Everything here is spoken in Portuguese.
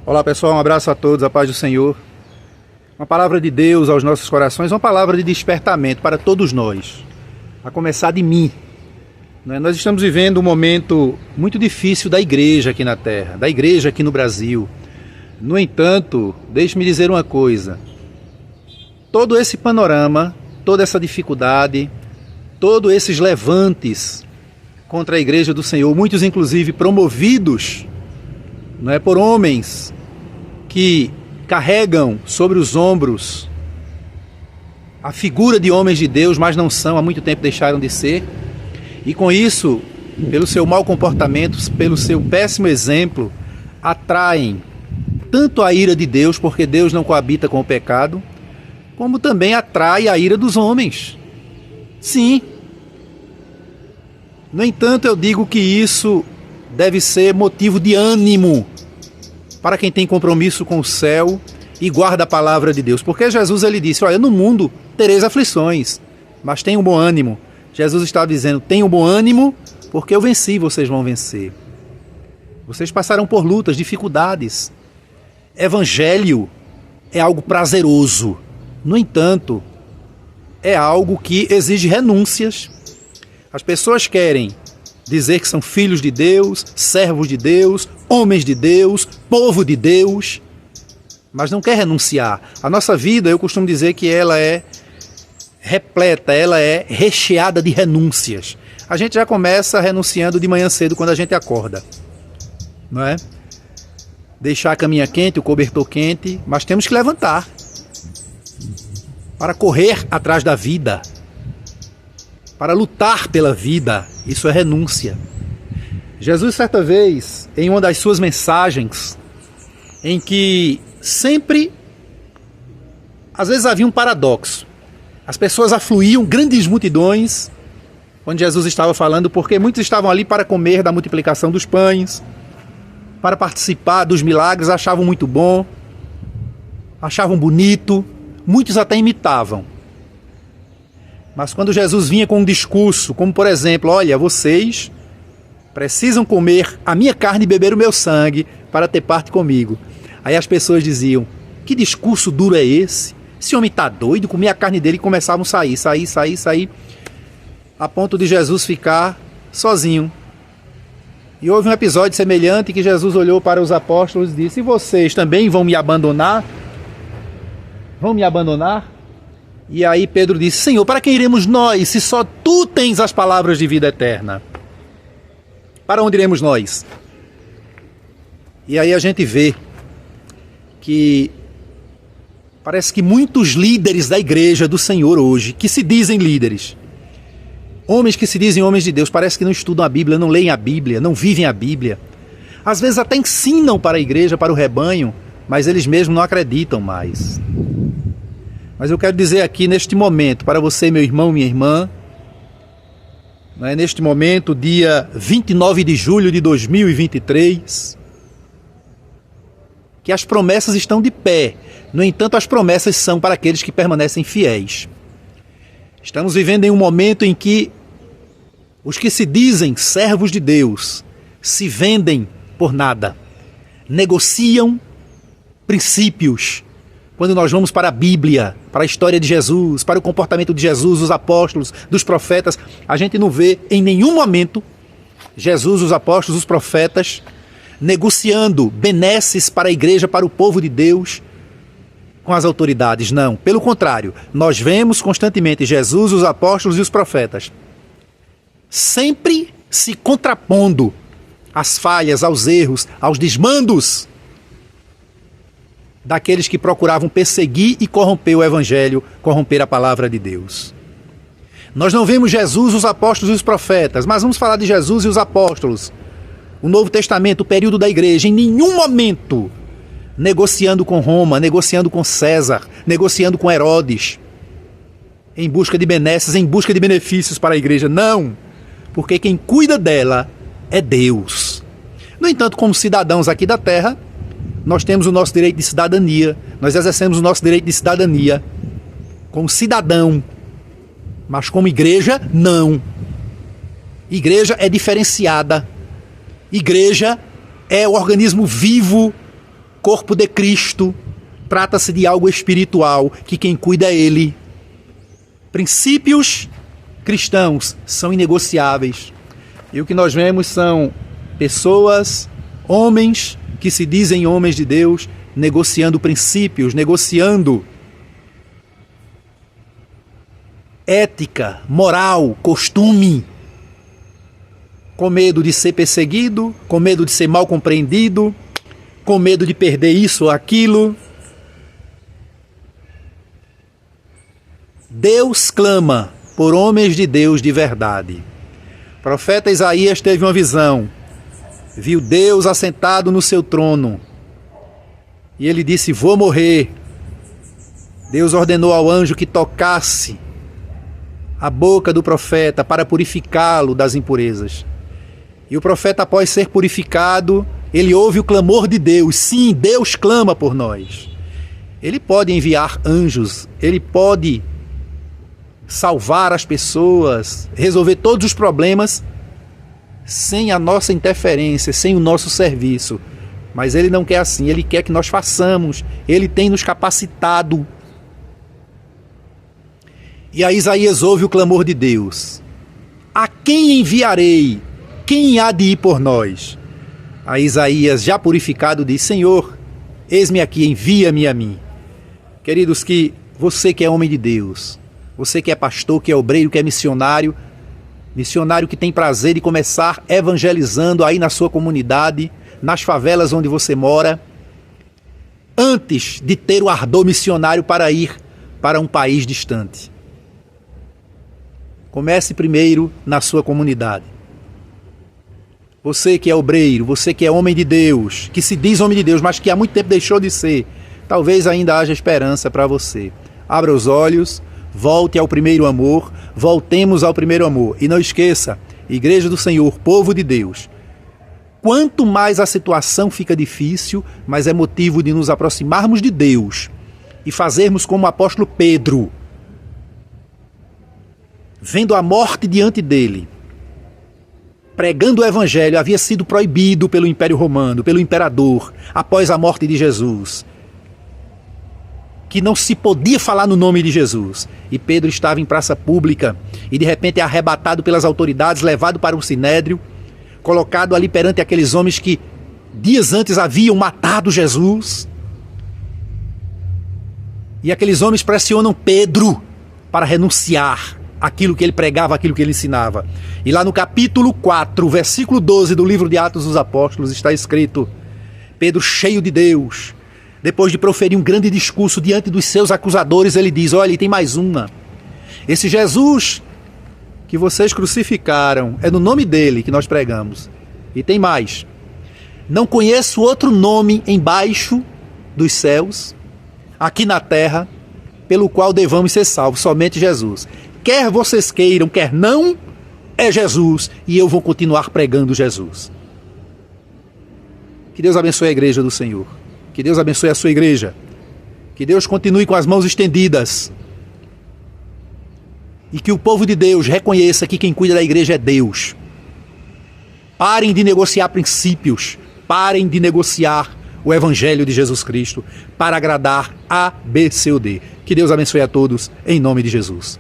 Olá pessoal, um abraço a todos, a paz do Senhor. Uma palavra de Deus aos nossos corações, uma palavra de despertamento para todos nós, a começar de mim. Nós estamos vivendo um momento muito difícil da igreja aqui na terra, da igreja aqui no Brasil. No entanto, deixe-me dizer uma coisa, todo esse panorama, toda essa dificuldade, todos esses levantes contra a igreja do Senhor, muitos inclusive promovidos por homens que carregam sobre os ombros a figura de homens de Deus, mas não são, há muito tempo deixaram de ser, e com isso, pelo seu mau comportamento, pelo seu péssimo exemplo, atraem tanto a ira de Deus, porque Deus não coabita com o pecado, como também atrai a ira dos homens. Sim. No entanto, eu digo que isso deve ser motivo de ânimo para quem tem compromisso com o céu e guarda a palavra de Deus. Porque Jesus ele disse, olha, no mundo tereis aflições, mas tenham bom ânimo. Jesus estava dizendo, tenham bom ânimo, porque eu venci, vocês vão vencer. Vocês passaram por lutas, dificuldades. Evangelho é algo prazeroso. No entanto, é algo que exige renúncias. As pessoas querem dizer que são filhos de Deus, servos de Deus, homens de Deus, povo de Deus, mas não quer renunciar. A nossa vida, eu costumo dizer que ela é repleta, ela é recheada de renúncias. A gente já começa renunciando de manhã cedo quando a gente acorda, não é? Deixar a caminha quente, o cobertor quente, mas temos que levantar para correr atrás da vida, para lutar pela vida. Isso é renúncia. Jesus, certa vez, em uma das suas mensagens, em que sempre, às vezes havia um paradoxo. As pessoas afluíam, grandes multidões, onde Jesus estava falando, porque muitos estavam ali para comer da multiplicação dos pães, para participar dos milagres, achavam muito bom, achavam bonito, muitos até imitavam. Mas quando Jesus vinha com um discurso, como por exemplo, olha, vocês precisam comer a minha carne e beber o meu sangue para ter parte comigo. Aí as pessoas diziam, que discurso duro é esse? Esse homem está doido? Comia a carne dele e começavam a sair, a ponto de Jesus ficar sozinho. E houve um episódio semelhante que Jesus olhou para os apóstolos e disse, e vocês também vão me abandonar? Vão me abandonar? E aí Pedro disse, Senhor, para quem iremos nós, se só Tu tens as palavras de vida eterna? Para onde iremos nós? E aí a gente vê que parece que muitos líderes da igreja do Senhor hoje, que se dizem líderes, homens que se dizem homens de Deus, parece que não estudam a Bíblia, não leem a Bíblia, não vivem a Bíblia. Às vezes até ensinam para a igreja, para o rebanho, mas eles mesmos não acreditam mais. Mas eu quero dizer aqui neste momento, para você, meu irmão, minha irmã, neste momento, dia 29 de julho de 2023, que as promessas estão de pé. No entanto, as promessas são para aqueles que permanecem fiéis. Estamos vivendo em um momento em que os que se dizem servos de Deus se vendem por nada, negociam princípios. Quando nós vamos para a Bíblia, para a história de Jesus, para o comportamento de Jesus, dos apóstolos, dos profetas, a gente não vê em nenhum momento Jesus, os apóstolos, os profetas, negociando benesses para a igreja, para o povo de Deus, com as autoridades. Não, pelo contrário, nós vemos constantemente Jesus, os apóstolos e os profetas sempre se contrapondo às falhas, aos erros, aos desmandos daqueles que procuravam perseguir e corromper o Evangelho, corromper a palavra de Deus. Nós não vemos Jesus, os apóstolos e os profetas, mas vamos falar de Jesus e os apóstolos. O Novo Testamento, o período da igreja, em nenhum momento negociando com Roma, negociando com César, negociando com Herodes, em busca de benesses, em busca de benefícios para a igreja. Não, porque quem cuida dela é Deus. No entanto, como cidadãos aqui da terra, nós temos o nosso direito de cidadania, nós exercemos o nosso direito de cidadania como cidadão, mas como igreja, não. Igreja é diferenciada. Igreja é o organismo vivo, corpo de Cristo, trata-se de algo espiritual, que quem cuida é Ele. Princípios cristãos são inegociáveis. E o que nós vemos são pessoas, homens, que se dizem homens de Deus, negociando princípios, negociando ética, moral, costume, com medo de ser perseguido, com medo de ser mal compreendido, com medo de perder isso ou aquilo. Deus clama por homens de Deus de verdade. O profeta Isaías teve uma visão, viu Deus assentado no seu trono, e ele disse: vou morrer. Deus ordenou ao anjo que tocasse a boca do profeta para purificá-lo das impurezas. E o profeta, após ser purificado, ele ouve o clamor de Deus. Sim, Deus clama por nós. Ele pode enviar anjos, ele pode salvar as pessoas, resolver todos os problemas sem a nossa interferência, sem o nosso serviço. Mas ele não quer assim, ele quer que nós façamos, ele tem nos capacitado. E aí Isaías ouve o clamor de Deus: a quem enviarei? Quem há de ir por nós? Aí Isaías, já purificado, diz: Senhor, eis-me aqui, envia-me a mim. Queridos, que você que é homem de Deus, você que é pastor, que é obreiro, que é missionário que tem prazer de começar evangelizando aí na sua comunidade, nas favelas onde você mora, antes de ter o ardor missionário para ir para um país distante. Comece primeiro na sua comunidade. Você que é obreiro, você que é homem de Deus, que se diz homem de Deus, mas que há muito tempo deixou de ser, talvez ainda haja esperança para você. Abra os olhos, volte ao primeiro amor, voltemos ao primeiro amor. E não esqueça, Igreja do Senhor, povo de Deus, quanto mais a situação fica difícil, mais é motivo de nos aproximarmos de Deus e fazermos como o apóstolo Pedro, vendo a morte diante dele, pregando o evangelho. Havia sido proibido pelo Império Romano, pelo imperador, após a morte de Jesus, que não se podia falar no nome de Jesus. E Pedro estava em praça pública e de repente é arrebatado pelas autoridades, levado para um sinédrio, colocado ali perante aqueles homens que dias antes haviam matado Jesus. E aqueles homens pressionam Pedro para renunciar aquilo que ele pregava, aquilo que ele ensinava. E lá no capítulo 4, versículo 12 do livro de Atos dos Apóstolos está escrito: Pedro, cheio de Deus, depois de proferir um grande discurso diante dos seus acusadores, ele diz: olha, tem mais uma. Esse Jesus que vocês crucificaram, é no nome dele que nós pregamos. E tem mais. Não conheço outro nome embaixo dos céus, aqui na terra, pelo qual devamos ser salvos, somente Jesus. Quer vocês queiram, quer não, é Jesus, e eu vou continuar pregando Jesus. Que Deus abençoe a igreja do Senhor. Que Deus abençoe a sua igreja. Que Deus continue com as mãos estendidas. E que o povo de Deus reconheça que quem cuida da igreja é Deus. Parem de negociar princípios. Parem de negociar o Evangelho de Jesus Cristo para agradar A, B, C ou D. Que Deus abençoe a todos, em nome de Jesus.